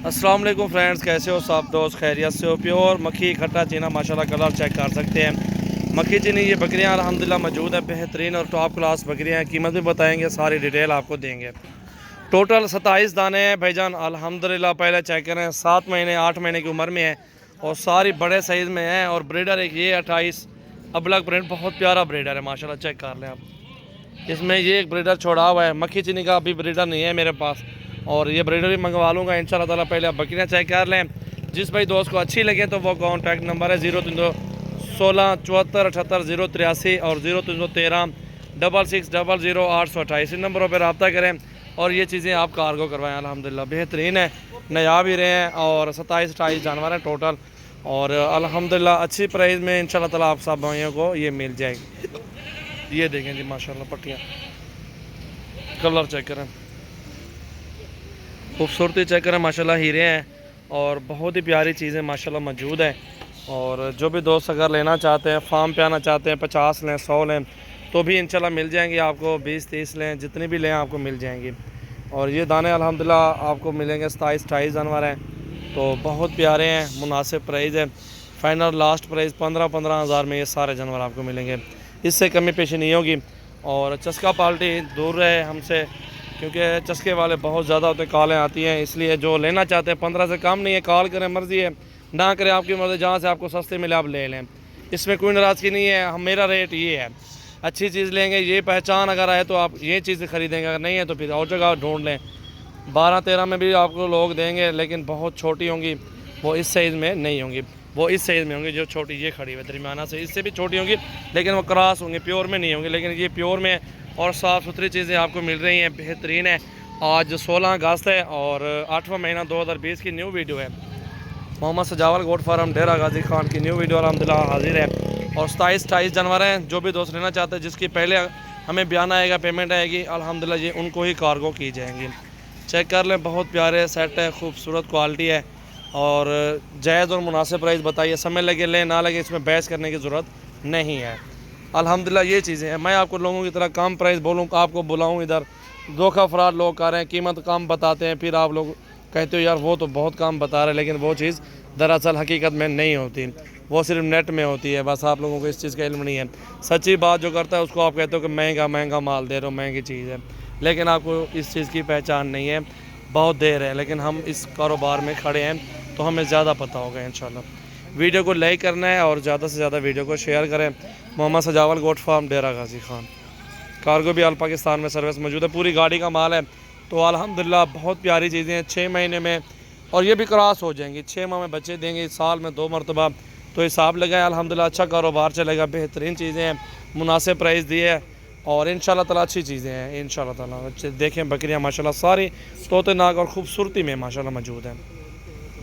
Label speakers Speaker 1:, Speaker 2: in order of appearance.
Speaker 1: अस्सलाम वालेकुम फ्रेंड्स, कैसे हो सब दोस्त? खैरियत से हो? प्योर मक्खी खट्टा चीना माशाल्लाह कलर चेक कर सकते हैं। मक्खी चीनी ये बकरियां अल्हम्दुलिल्लाह मौजूद है, बेहतरीन और टॉप क्लास बकरियां हैं। कीमत भी बताएंगे, सारी डिटेल आपको देंगे। टोटल 27 दाने हैं भाईजान अल्हम्दुलिल्लाह। पहले चेक करें, 7 महीने 8 महीने की उम्र में है और सारी बड़े साइज़ में है। और ब्रीडर एक ये 28 अबलग प्रिंट, बहुत प्यारा ब्रीडर है माशाल्लाह, चेक कर लें आप। इसमें ये एक ब्रीडर छोड़ा हुआ है, मक्खी चीनी का अभी ब्रीडर नहीं है मेरे पास और ये ब्रीडर भी मंगवा लूँगा इंशाल्लाह ताला। पहले आप बकरियाँ चेक कर लें। जिस भाई दोस्त को अच्छी लगे तो वो कॉन्टैक्ट नंबर है 0316 74 78 083 और 0313 66 00 828। इन नंबरों पर रब्ता करें और ये चीज़ें आप कार्गो करवाएं। अल्हम्दुलिल्लाह बेहतरीन है, नया भी रहे हैं और 27-28 जानवर हैं टोटल। और अल्हम्दुलिल्लाह अच्छी प्राइस में इंशाल्लाह ताला आप सब भाइयों को ये मिल जाएगी। ये देखें जी माशाल्लाह, पट्टियाँ कलर चेक करें, खूबसूरती चेक करें माशाल्लाह, हीरे हैं और बहुत ही प्यारी चीज़ें माशाल्लाह मौजूद है। और जो भी दोस्त अगर लेना चाहते हैं, फार्म पे आना चाहते हैं, 50 लें 100 लें तो भी इंशाल्लाह मिल जाएंगे आपको। 20-30 लें, जितनी भी लें आपको मिल जाएंगी। और ये दाने अल्हम्दुलिल्लाह आपको मिलेंगे 27-28 जानवर हैं, तो बहुत प्यारे हैं, मुनासिब प्राइस है। फाइनल लास्ट प्राइस 15-15 हज़ार में ये सारे जानवर आपको मिलेंगे, इससे कमी पेशी नहीं होगी। और चस्का पार्टी दूर रहे हमसे, क्योंकि चस्के वाले बहुत ज़्यादा होते हैं, कॉलें आती हैं। इसलिए जो लेना चाहते हैं 15 से कम नहीं है, कॉल करें, मर्ज़ी है, ना करें आपकी मर्ज़ी, जहाँ से आपको सस्ते मिले आप ले लें। इसमें कोई नाराज़गी नहीं है। हम मेरा रेट ये है, अच्छी चीज़ लेंगे, ये पहचान अगर आए तो आप ये चीज़ खरीदेंगे, अगर नहीं है तो फिर और जगह ढूंढ लें। 12-13 में भी आपको लोग देंगे, लेकिन बहुत छोटी होंगी, वो इस साइज़ में नहीं होंगी, वो इस साइज़ में होंगी। जो छोटी ये खड़ी है दरमियाना से, इससे भी छोटी होंगी, लेकिन वो क्रॉस होंगी, प्योर में नहीं होंगी। लेकिन ये प्योर में और साफ़ सुथरी चीज़ें आपको मिल रही हैं, बेहतरीन है। आज 16 अगस्त है और 8वां महीना 2020 की न्यू वीडियो है। मोहम्मद सजावल गोट फार्म डेरा गाजी खान की न्यू वीडियो अल्हम्दुलिल्लाह हाजिर है। और 27-28 जानवर हैं। जो भी दोस्त लेना चाहते हैं, जिसकी पहले हमें बयान आएगा, पेमेंट आएगी, अल्हम्दुलिल्लाह ये उनको ही कार्गो की जाएंगी। चेक कर लें, बहुत प्यारे सेट है, खूबसूरत क्वालिटी है और जायज़ और मुनासिब प्राइस बताइए। समय लगे ले ना लगे, इसमें बहस करने की ज़रूरत नहीं है। अल्हम्दुलिल्लाह ये चीज़ें हैं। मैं आपको लोगों की तरह कम प्राइस बोलूँ, आपको बुलाऊँ इधर, धोखा फराड लोग कर रहे हैं, कीमत कम बताते हैं, फिर आप लोग कहते हो यार वो तो बहुत कम बता रहे हैं, लेकिन वो चीज़ दरअसल हकीकत में नहीं होती, वो सिर्फ नेट में होती है। बस आप लोगों को इस चीज़ का इल्म नहीं है। सच्ची बात जो करता है उसको आप कहते हो कि महंगा महंगा माल दे रहे हो, महंगी चीज़ है, लेकिन आपको इस चीज़ की पहचान नहीं है। बहुत देर है, लेकिन हम इस कारोबार में खड़े हैं तो हमें ज़्यादा पता होगा इंशाल्लाह। वीडियो को लाइक करना है और ज़्यादा से ज़्यादा वीडियो को शेयर करें। मोहम्मद सजावल गोट फार्म डेरा गाजी खान, कार्गो भी ऑल पाकिस्तान में सर्विस मौजूद है, पूरी गाड़ी का माल है। तो अल्हम्दुलिल्लाह बहुत प्यारी चीज़ें हैं। 6 महीने में और ये भी क्रॉस हो जाएंगी, 6 माह में बच्चे देंगे, साल में 2 मरतबा। तो हिसाब लगाए, अल्हम्दुलिल्लाह अच्छा कारोबार चलेगा, बेहतरीन चीज़ें हैं, मुनासिब प्राइस दिए है और इंशाल्लाह ताला अच्छी चीज़ें हैं इंशाल्लाह ताला। देखें बकरियाँ माशाल्लाह सारी तोते नाक और ख़ूबसूरती में माशाल्लाह मौजूद हैं।